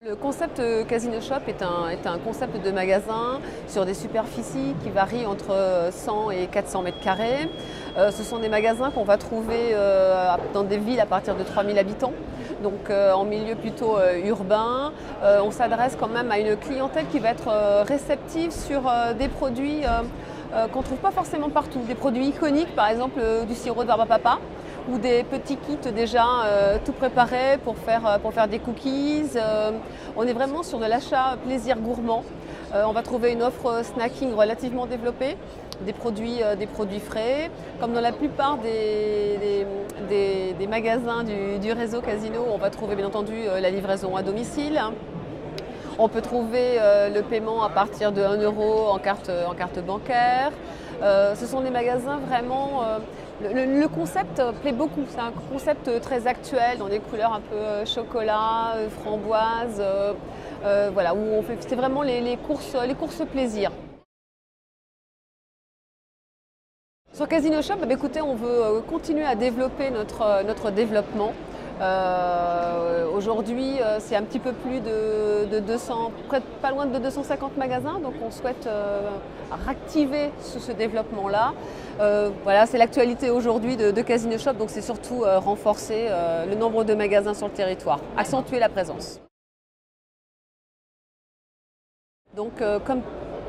Le concept Casino Shop est un concept de magasin sur des superficies qui varient entre 100 et 400 mètres carrés. Ce sont des magasins qu'on va trouver dans des villes à partir de 3000 habitants, donc en milieu plutôt urbain. On s'adresse quand même à une clientèle qui va être réceptive sur des produits qu'on ne trouve pas forcément partout. Des produits iconiques, par exemple du sirop de barbe à papa, ou des petits kits déjà tout préparés pour faire des cookies. On est vraiment sur de l'achat plaisir gourmand. On va trouver une offre snacking relativement développée, des produits frais. Comme dans la plupart des magasins du réseau Casino, on va trouver bien entendu la livraison à domicile. On peut trouver le paiement à partir de 1 euro en carte bancaire. Ce sont des magasins vraiment... Le concept plaît beaucoup, c'est un concept très actuel, dans des couleurs un peu chocolat, framboise, voilà, où on fait, c'est vraiment les courses plaisir. Sur Casino Shop, écoutez, on veut continuer à développer notre développement. Aujourd'hui, c'est un petit peu plus de 200, pas loin de 250 magasins, donc on souhaite réactiver ce développement-là. Voilà, c'est l'actualité aujourd'hui de Casino Shop, donc c'est surtout renforcer le nombre de magasins sur le territoire, accentuer la présence. Donc, comme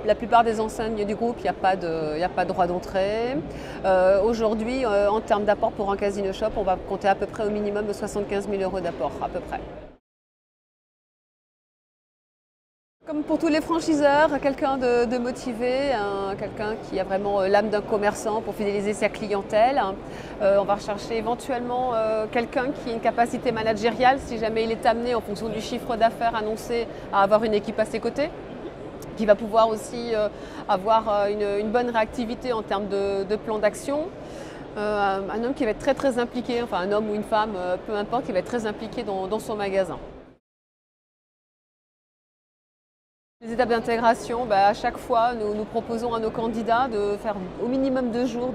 la plupart des enseignes du groupe, il n'y a pas de droit d'entrée. Aujourd'hui, en termes d'apport pour un Casino Shop, on va compter à peu près au minimum de 75 000 € d'apport, à peu près. Comme pour tous les franchiseurs, quelqu'un de motivé, quelqu'un qui a vraiment l'âme d'un commerçant pour fidéliser sa clientèle. On va rechercher éventuellement quelqu'un qui a une capacité managériale si jamais il est amené en fonction du chiffre d'affaires annoncé à avoir une équipe à ses côtés, qui va pouvoir aussi avoir une bonne réactivité en termes de plan d'action. Un homme qui va être très impliqué, enfin un homme ou une femme, peu importe, qui va être très impliqué dans son magasin. Les étapes d'intégration, à chaque fois, nous proposons à nos candidats de faire au minimum 2 jours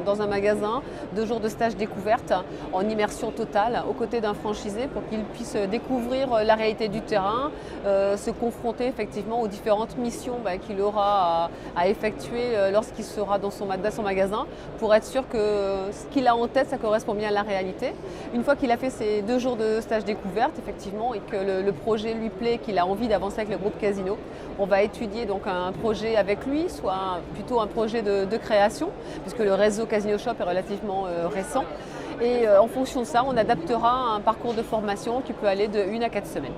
dans un magasin, 2 jours de stage découverte en immersion totale aux côtés d'un franchisé pour qu'il puisse découvrir la réalité du terrain, se confronter effectivement aux différentes missions qu'il aura à effectuer lorsqu'il sera dans son magasin pour être sûr que ce qu'il a en tête, ça correspond bien à la réalité. Une fois qu'il a fait ces 2 jours de stage découverte, effectivement, et que le projet lui plaît, qu'il a envie d'avancer avec le groupe Casino, on va étudier donc un projet avec lui, soit plutôt un projet de création, puisque le réseau Casino Shop est relativement récent. Et en fonction de ça, on adaptera un parcours de formation qui peut aller de 1 à 4 semaines.